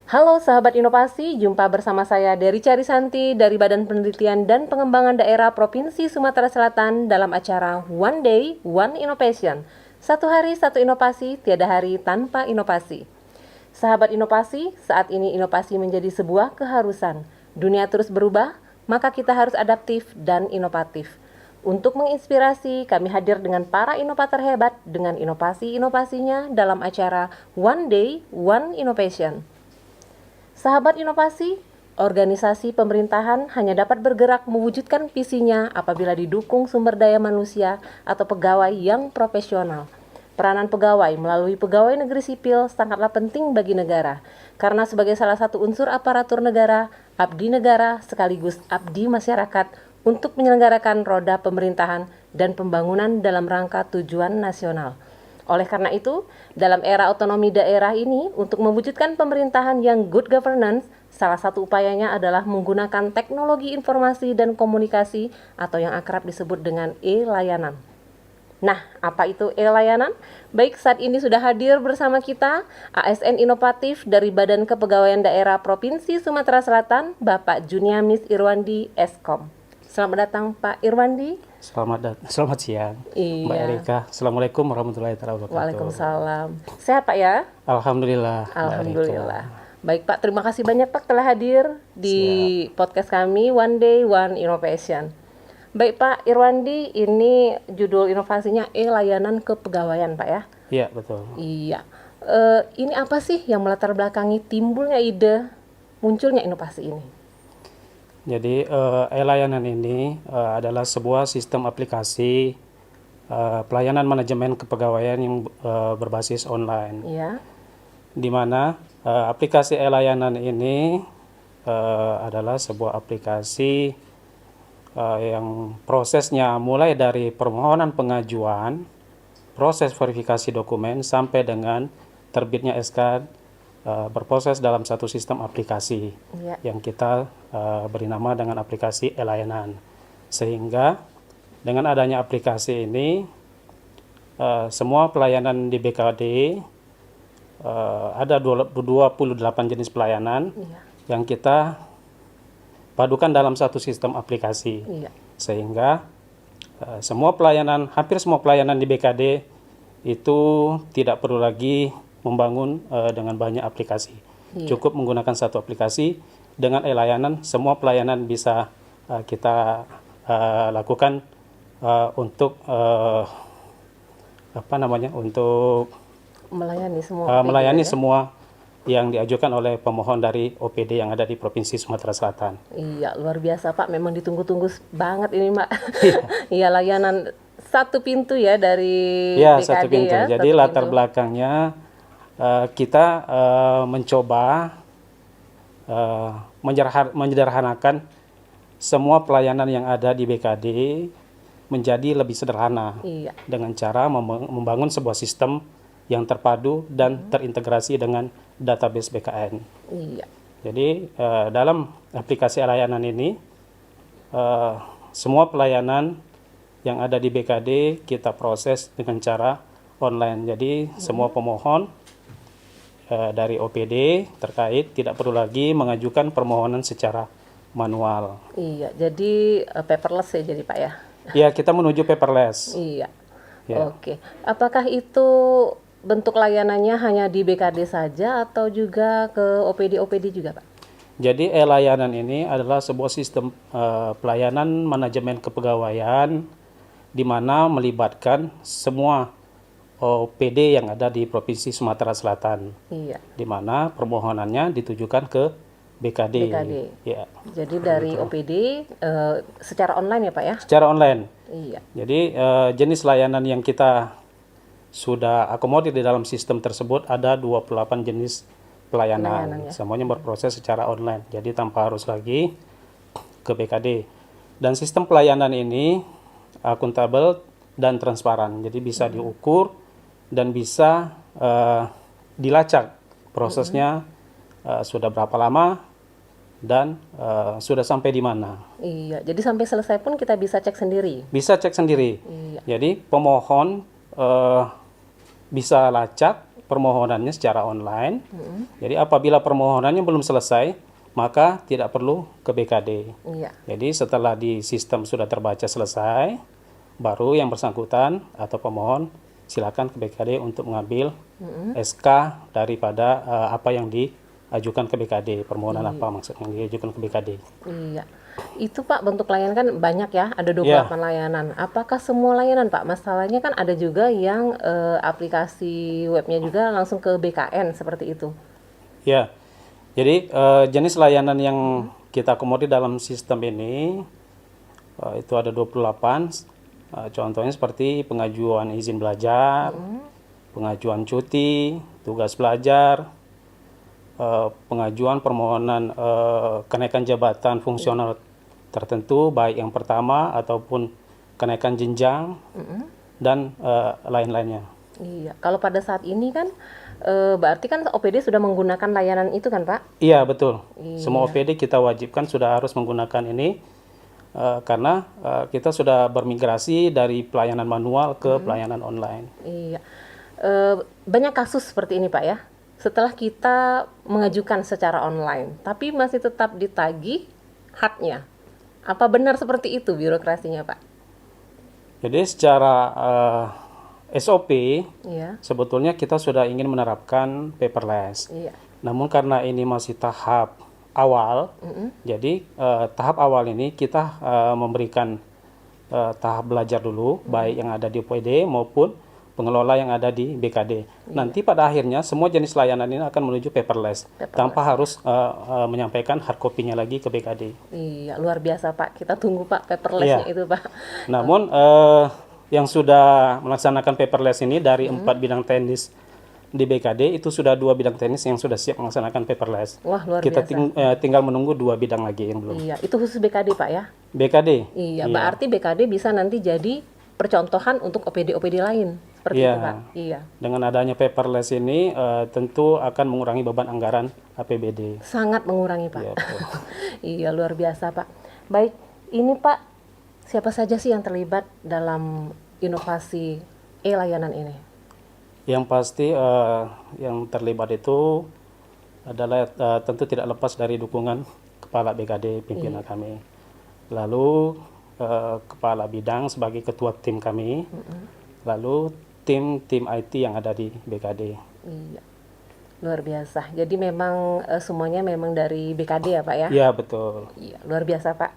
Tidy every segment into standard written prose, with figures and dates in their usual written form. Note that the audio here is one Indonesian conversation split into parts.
Halo sahabat inovasi, jumpa bersama saya Dery Carisanti dari Badan Penelitian dan Pengembangan Daerah Provinsi Sumatera Selatan dalam acara One Day, One Innovation. Satu hari, satu inovasi, tiada hari tanpa inovasi. Sahabat inovasi, saat ini inovasi menjadi sebuah keharusan. Dunia terus berubah, maka kita harus adaptif dan inovatif. Untuk menginspirasi, kami hadir dengan para inovator hebat dengan inovasi-inovasinya dalam acara One Day, One Innovation. Sahabat inovasi, organisasi pemerintahan hanya dapat bergerak mewujudkan visinya apabila didukung sumber daya manusia atau pegawai yang profesional. Peranan pegawai melalui pegawai negeri sipil sangatlah penting bagi negara, karena sebagai salah satu unsur aparatur negara, abdi negara sekaligus abdi masyarakat untuk menyelenggarakan roda pemerintahan dan pembangunan dalam rangka tujuan nasional. Oleh karena itu, dalam era otonomi daerah ini, untuk mewujudkan pemerintahan yang good governance, salah satu upayanya adalah menggunakan teknologi informasi dan komunikasi atau yang akrab disebut dengan e-layanan. Nah, apa itu e-layanan? Baik, saat ini sudah hadir bersama kita ASN inovatif dari Badan Kepegawaian Daerah Provinsi Sumatera Selatan, Bapak Juniamis Irwandi Eskom. Selamat datang Pak Irwandi. Selamat siang, Iya. Mbak Erika. Assalamualaikum warahmatullahi wabarakatuh. Waalaikumsalam. Sehat Pak ya? Alhamdulillah. Alhamdulillah. Baik Pak, terima kasih banyak Pak telah hadir di podcast kami One Day One Innovation. Baik Pak Irwandi, ini judul inovasinya layanan kepegawaian Pak ya? Iya, betul. Iya. Ini apa sih yang melatar belakangi timbulnya ide munculnya inovasi ini? Jadi e-layanan ini adalah sebuah sistem aplikasi pelayanan manajemen kepegawaian yang berbasis online. Iya. Di mana aplikasi e-layanan ini adalah sebuah aplikasi yang prosesnya mulai dari permohonan pengajuan, proses verifikasi dokumen sampai dengan terbitnya SK berproses dalam satu sistem aplikasi yang kita beri nama dengan aplikasi e-layanan. Sehingga dengan adanya aplikasi ini semua pelayanan di BKD ada 28 jenis pelayanan yang kita padukan dalam satu sistem aplikasi. Sehingga hampir semua pelayanan di BKD itu tidak perlu lagi membangun dengan banyak aplikasi. Cukup menggunakan satu aplikasi. Dengan e-layanan semua pelayanan bisa kita lakukan untuk untuk melayani semua yang diajukan oleh pemohon dari OPD yang ada di Provinsi Sumatera Selatan. Iya, luar biasa Pak, memang ditunggu-tunggu banget ini Pak. Iya, layanan satu pintu ya dari BKD satu pintu. ya. Jadi latar belakangnya kita mencoba menyederhanakan semua pelayanan yang ada di BKD menjadi lebih sederhana dengan cara membangun sebuah sistem yang terpadu dan terintegrasi dengan database BKN. Jadi dalam aplikasi layanan ini semua pelayanan yang ada di BKD kita proses dengan cara online. Jadi semua pemohon dari OPD terkait tidak perlu lagi mengajukan permohonan secara manual. Iya, jadi paperless ya jadi Pak ya? Iya, kita menuju paperless. Iya. Oke. Apakah itu bentuk layanannya hanya di BKD saja atau juga ke OPD juga Pak? Jadi e-layanan ini adalah sebuah sistem pelayanan manajemen kepegawaian di mana melibatkan semua OPD yang ada di Provinsi Sumatera Selatan, di mana permohonannya ditujukan ke BKD. Ya. Jadi dari OPD secara online ya Pak ya? Secara online. Iya. Jadi jenis layanan yang kita sudah akomodir di dalam sistem tersebut ada 28 jenis pelayanan. Semuanya berproses secara online. Jadi tanpa harus lagi ke BKD. Dan sistem pelayanan ini akuntabel dan transparan. Jadi bisa diukur dan bisa dilacak prosesnya sudah berapa lama dan sudah sampai di mana. Iya, jadi sampai selesai pun kita bisa cek sendiri. Bisa cek sendiri. Jadi pemohon bisa lacak permohonannya secara online. Jadi apabila permohonannya belum selesai, maka tidak perlu ke BKD. Iya. Jadi setelah di sistem sudah terbaca selesai, baru yang bersangkutan atau pemohon silakan ke BKD untuk mengambil SK daripada apa yang diajukan ke BKD, permohonan apa maksudnya yang diajukan ke BKD. Iya. Itu Pak, bentuk layanan kan banyak ya, ada 28 layanan. Apakah semua layanan Pak? Masalahnya kan ada juga yang aplikasi webnya juga langsung ke BKN seperti itu. Ya, jadi jenis layanan yang kita akomodir dalam sistem ini itu ada 28. Contohnya seperti pengajuan izin belajar, pengajuan cuti, tugas belajar, pengajuan permohonan kenaikan jabatan fungsional tertentu, baik yang pertama ataupun kenaikan jenjang dan lain-lainnya. Iya, kalau pada saat ini kan berarti kan OPD sudah menggunakan layanan itu kan Pak? Iya, betul. Iya. Semua OPD kita wajibkan sudah harus menggunakan ini karena kita sudah bermigrasi dari pelayanan manual ke pelayanan online. Iya. Banyak kasus seperti ini Pak ya. Setelah kita mengajukan secara online, tapi masih tetap ditagih haknya. Apa benar seperti itu birokrasinya Pak? Jadi secara SOP Iya. sebetulnya kita sudah ingin menerapkan paperless. Iya. Namun karena ini masih tahap awal, jadi tahap awal ini kita memberikan tahap belajar dulu, baik yang ada di OPD maupun pengelola yang ada di BKD. Nanti pada akhirnya semua jenis layanan ini akan menuju paperless. Tanpa harus menyampaikan hard copy-nya lagi ke BKD. Iya, luar biasa Pak. Kita tunggu Pak paperless-nya itu Pak. Namun yang sudah melaksanakan paperless ini dari 4 bidang teknis di BKD itu sudah 2 bidang teknis yang sudah siap melaksanakan paperless. Wah, luar Kita biasa. tinggal menunggu 2 bidang lagi yang belum. Iya, itu khusus BKD Pak ya? BKD. Iya, berarti BKD bisa nanti jadi percontohan untuk OPD-OPD lain. Seperti itu Pak? Iya. Dengan adanya paperless ini tentu akan mengurangi beban anggaran APBD. Sangat mengurangi Pak. Iya, betul. Iya, luar biasa Pak. Baik, ini Pak, siapa saja sih yang terlibat dalam inovasi e-layanan ini? Yang pasti yang terlibat itu adalah tentu tidak lepas dari dukungan Kepala BKD pimpinan kami. Lalu Kepala Bidang sebagai ketua tim kami. Lalu tim IT yang ada di BKD. Iya. Luar biasa. Jadi memang semuanya memang dari BKD ya Pak ya? Iya, betul. Iya, luar biasa Pak.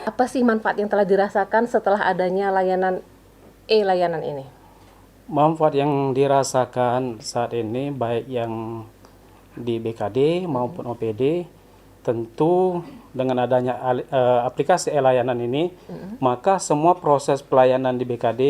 Apa sih manfaat yang telah dirasakan setelah adanya layanan e-layanan ini? Manfaat yang dirasakan saat ini baik yang di BKD maupun OPD, tentu dengan adanya aplikasi e-layanan ini, maka semua proses pelayanan di BKD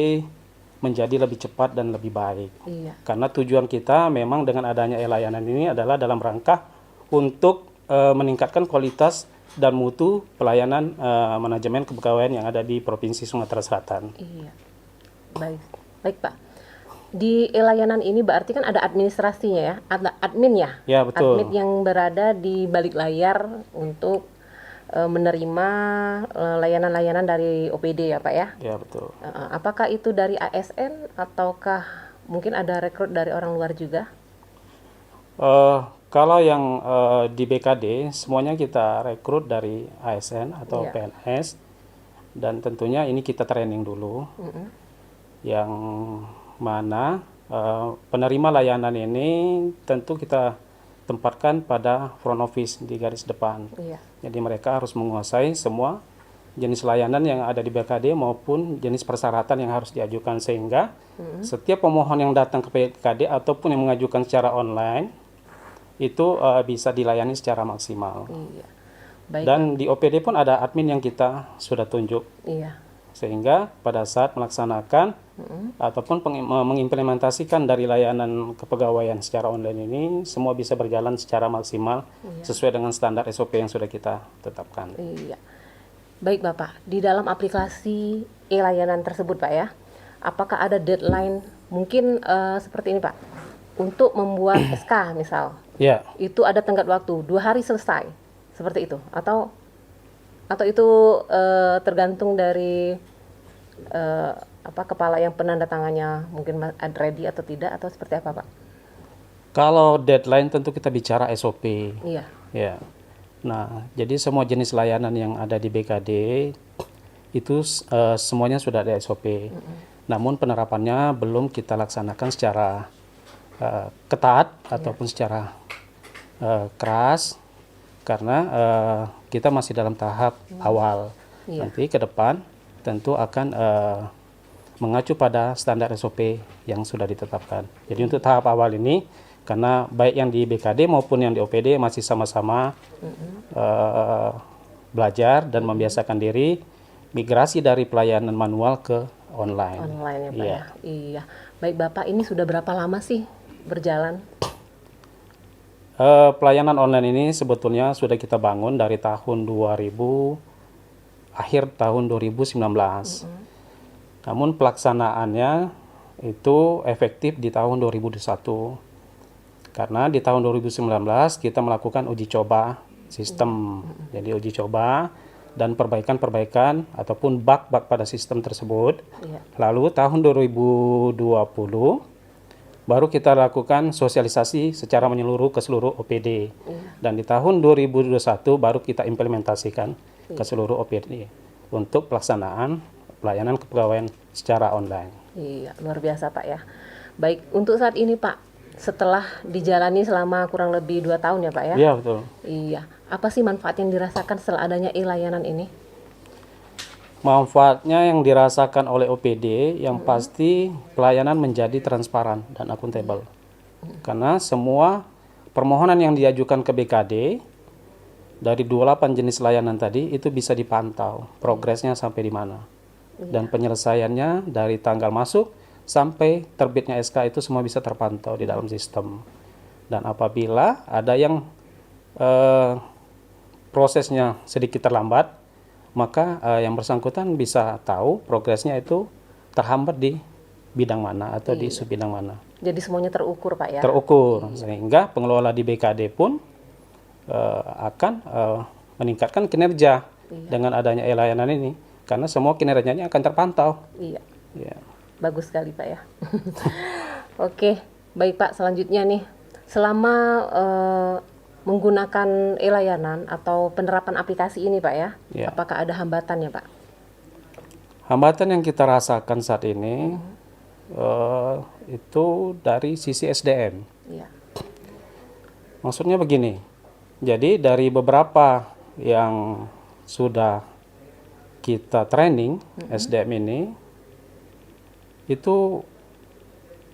menjadi lebih cepat dan lebih baik. Iya. Karena tujuan kita memang dengan adanya e-layanan ini adalah dalam rangka untuk meningkatkan kualitas dan mutu pelayanan manajemen kepegawaian yang ada di Provinsi Sumatera Selatan. Iya. Baik. Baik Pak. Di e-layanan ini berarti kan ada administrasinya ya, ada admin ya? Ya, betul. Admin yang berada di balik layar untuk menerima layanan-layanan dari OPD ya Pak ya? Ya, betul. Apakah itu dari ASN ataukah mungkin ada rekrut dari orang luar juga? Kalau yang di BKD semuanya kita rekrut dari ASN atau PNS, dan tentunya ini kita training dulu, yang mana penerima layanan ini tentu kita tempatkan pada front office di garis depan. Iya. Jadi mereka harus menguasai semua jenis layanan yang ada di BKD maupun jenis persyaratan yang harus diajukan, sehingga setiap pemohon yang datang ke BKD ataupun yang mengajukan secara online itu bisa dilayani secara maksimal. Iya. Baik. Dan di OPD pun ada admin yang kita sudah tunjuk. Iya. Sehingga pada saat melaksanakan ataupun mengimplementasikan dari layanan kepegawaian secara online ini, semua bisa berjalan secara maksimal sesuai dengan standar SOP yang sudah kita tetapkan. Iya. Baik Bapak, di dalam aplikasi e-layanan tersebut Pak ya, apakah ada deadline mungkin seperti ini Pak, untuk membuat SK misal, Ya, itu ada tenggat waktu 2 hari selesai, seperti itu, atau itu tergantung dari kepala yang penanda tangannya mungkin ready atau tidak, atau seperti apa Pak? Kalau deadline tentu kita bicara SOP. Iya. Ya. Nah, jadi semua jenis layanan yang ada di BKD itu semuanya sudah ada SOP. Namun penerapannya belum kita laksanakan secara ketat ataupun secara keras karena kita masih dalam tahap awal. Iya. Nanti ke depan tentu akan mengacu pada standar SOP yang sudah ditetapkan. Jadi untuk tahap awal ini, karena baik yang di BKD maupun yang di OPD masih sama-sama belajar dan membiasakan diri migrasi dari pelayanan manual ke online. Online ya Pak Iya. ya. Iya. Baik Bapak, ini sudah berapa lama sih berjalan? Pelayanan online ini sebetulnya sudah kita bangun dari tahun 2000, akhir tahun 2019. Namun pelaksanaannya itu efektif di tahun 2021. Karena di tahun 2019 kita melakukan uji coba sistem. Jadi uji coba dan perbaikan-perbaikan ataupun bug-bug pada sistem tersebut. Iya. Lalu tahun 2020 baru kita lakukan sosialisasi secara menyeluruh ke seluruh OPD. Dan di tahun 2021 baru kita implementasikan ke seluruh OPD untuk pelaksanaan pelayanan kepegawaian secara online. Iya, luar biasa Pak ya. Baik, untuk saat ini Pak, setelah dijalani selama kurang lebih 2 tahun ya Pak ya? Iya, betul. Iya. Apa sih manfaat yang dirasakan setelah adanya e-layanan ini? Manfaatnya yang dirasakan oleh OPD yang pasti pelayanan menjadi transparan dan akuntabel. Karena semua permohonan yang diajukan ke BKD dari 28 jenis layanan tadi itu bisa dipantau progresnya sampai di mana. Dan penyelesaiannya dari tanggal masuk sampai terbitnya SK itu semua bisa terpantau di dalam sistem. Dan apabila ada yang prosesnya sedikit terlambat, maka yang bersangkutan bisa tahu progresnya itu terhambat di bidang mana atau di subbidang mana. Jadi semuanya terukur Pak ya? Terukur, sehingga pengelola di BKD pun akan meningkatkan kinerja dengan adanya e-layanan ini, karena semua kinerjanya akan terpantau. Iya. Ya. Bagus sekali Pak ya. Oke, baik Pak, selanjutnya nih, selama menggunakan e-layanan atau penerapan aplikasi ini Pak ya, Ya. apakah ada hambatannya Pak? Hambatan yang kita rasakan saat ini itu dari sisi SDM. Iya. Maksudnya begini, jadi dari beberapa yang sudah kita training SDM ini, itu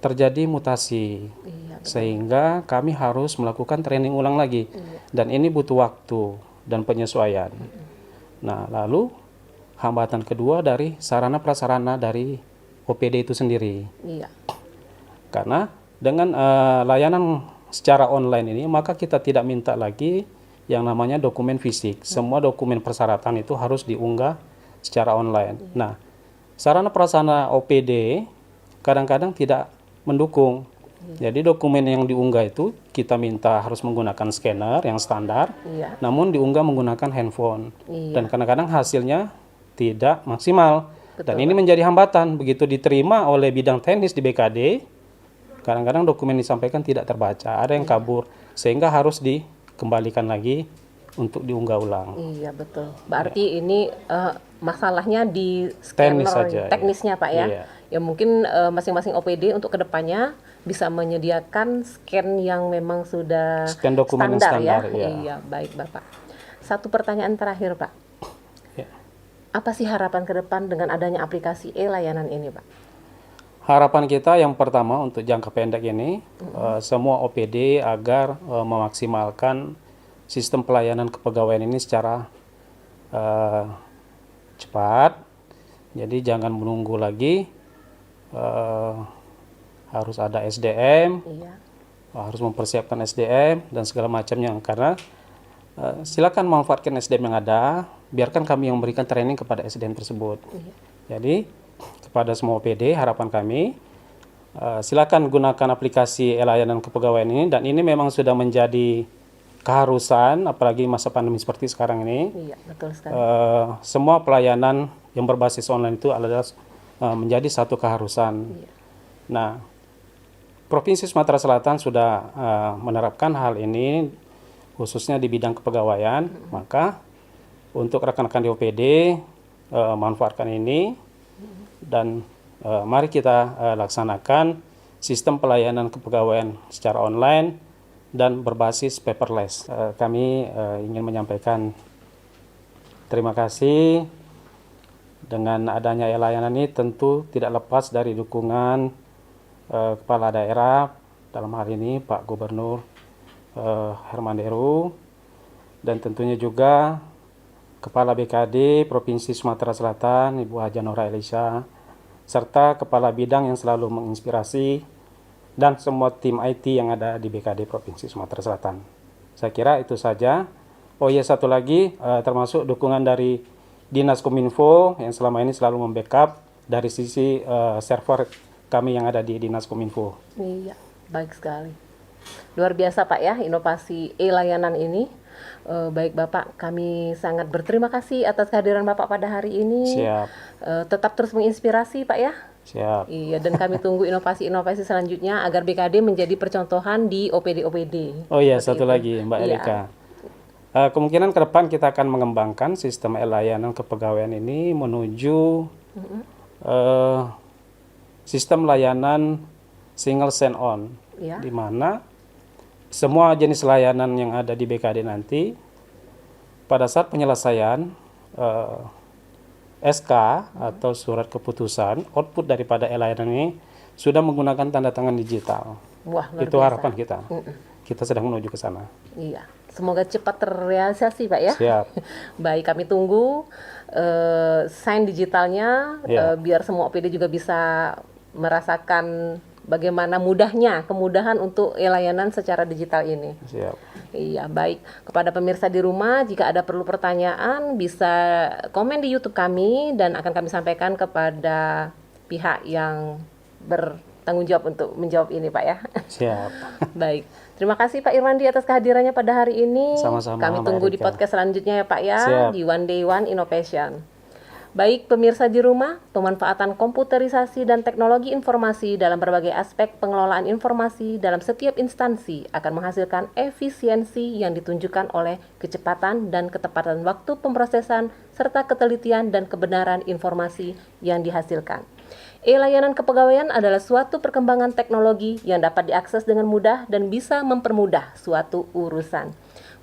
terjadi mutasi, Iya. sehingga kami harus melakukan training ulang lagi, dan ini butuh waktu dan penyesuaian. Nah, lalu hambatan kedua dari sarana prasarana dari OPD itu sendiri, Iya. karena dengan layanan secara online ini, maka kita tidak minta lagi yang namanya dokumen fisik. Semua dokumen persyaratan itu harus diunggah secara online. Nah, sarana prasarana OPD kadang-kadang tidak mendukung. Jadi dokumen yang diunggah itu kita minta harus menggunakan scanner yang standar, Iya. namun diunggah menggunakan handphone. Iya. Dan kadang-kadang hasilnya tidak maksimal. Betul, Dan ini menjadi hambatan. Begitu diterima oleh bidang teknis di BKD, kadang-kadang dokumen disampaikan tidak terbaca, ada yang kabur, sehingga harus dikembalikan lagi untuk diunggah ulang. Iya betul. Berarti ini masalahnya di scanner Teknis saja, teknisnya Pak ya. Iya. Ya mungkin masing-masing OPD untuk kedepannya bisa menyediakan scan yang memang sudah Scan dokumen yang standar, ya. iya. Iya, baik Bapak. Satu pertanyaan terakhir Pak. Ya. Apa sih harapan ke depan dengan adanya aplikasi e-layanan ini Pak? Harapan kita yang pertama untuk jangka pendek ini, semua OPD agar memaksimalkan sistem pelayanan kepegawaian ini secara cepat. Jadi jangan menunggu lagi, harus ada SDM, Iya. harus mempersiapkan SDM dan segala macamnya. Karena silakan manfaatkan SDM yang ada, biarkan kami yang memberikan training kepada SDM tersebut. Iya. Jadi kepada semua OPD, harapan kami silakan gunakan aplikasi e-layanan kepegawaian ini, dan ini memang sudah menjadi keharusan, apalagi masa pandemi seperti sekarang ini. Iya, betul sekali. Semua pelayanan yang berbasis online itu adalah menjadi satu keharusan. Iya. Nah, Provinsi Sumatera Selatan sudah menerapkan hal ini khususnya di bidang kepegawaian, maka untuk rekan-rekan di OPD manfaatkan ini dan mari kita laksanakan sistem pelayanan kepegawaian secara online dan berbasis paperless. Kami ingin menyampaikan terima kasih. Dengan adanya layanan ini tentu tidak lepas dari dukungan Kepala Daerah, dalam hal ini Pak Gubernur Herman Deru, dan tentunya juga Kepala BKD Provinsi Sumatera Selatan Ibu Haja Nora Elisa, serta Kepala Bidang yang selalu menginspirasi, dan semua tim IT yang ada di BKD Provinsi Sumatera Selatan. Saya kira itu saja. Oh iya, satu lagi, termasuk dukungan dari Dinas Kominfo yang selama ini selalu membackup dari sisi server kami yang ada di Dinas Kominfo. Iya, baik sekali. Luar biasa Pak ya, inovasi e-layanan ini. Baik Bapak, kami sangat berterima kasih atas kehadiran Bapak pada hari ini. Siap. Tetap terus menginspirasi Pak ya. Siap. Iya, dan kami tunggu inovasi-inovasi selanjutnya agar BKD menjadi percontohan di OPD-OPD. Oh iya, satu lagi Mbak Iya. Erika. Kemungkinan ke depan kita akan mengembangkan sistem layanan kepegawaian ini menuju sistem layanan single sign-on, Iya. di mana semua jenis layanan yang ada di BKD nanti pada saat penyelesaian SK atau surat keputusan, output daripada layanan ini sudah menggunakan tanda tangan digital. Wah, luar Itu biasa. harapan kita. Kita sedang menuju ke sana. Iya, semoga cepat terrealisasi Pak ya. Siap. Baik, kami tunggu sign digitalnya, Ya. biar semua OPD juga bisa merasakan bagaimana kemudahan untuk layanan secara digital ini. Siap. Iya, baik. Kepada pemirsa di rumah, jika ada perlu pertanyaan, bisa komen di YouTube kami dan akan kami sampaikan kepada pihak yang bertanggung jawab untuk menjawab ini, Pak ya. Siap. Baik. Terima kasih Pak Irwandi atas kehadirannya pada hari ini. Sama-sama, Kami Mbak tunggu di Erika. podcast selanjutnya ya Pak ya, Siap. di One Day One Innovation. Baik pemirsa di rumah, pemanfaatan komputerisasi dan teknologi informasi dalam berbagai aspek pengelolaan informasi dalam setiap instansi akan menghasilkan efisiensi yang ditunjukkan oleh kecepatan dan ketepatan waktu pemrosesan serta ketelitian dan kebenaran informasi yang dihasilkan. E-layanan kepegawaian adalah suatu perkembangan teknologi yang dapat diakses dengan mudah dan bisa mempermudah suatu urusan.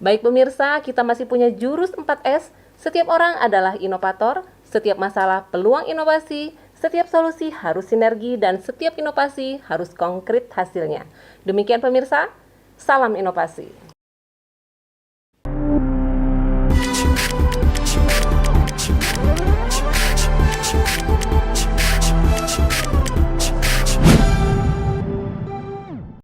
Baik pemirsa, kita masih punya jurus 4S. Setiap orang adalah inovator, setiap masalah peluang inovasi, setiap solusi harus sinergi, dan setiap inovasi harus konkret hasilnya. Demikian pemirsa, salam inovasi.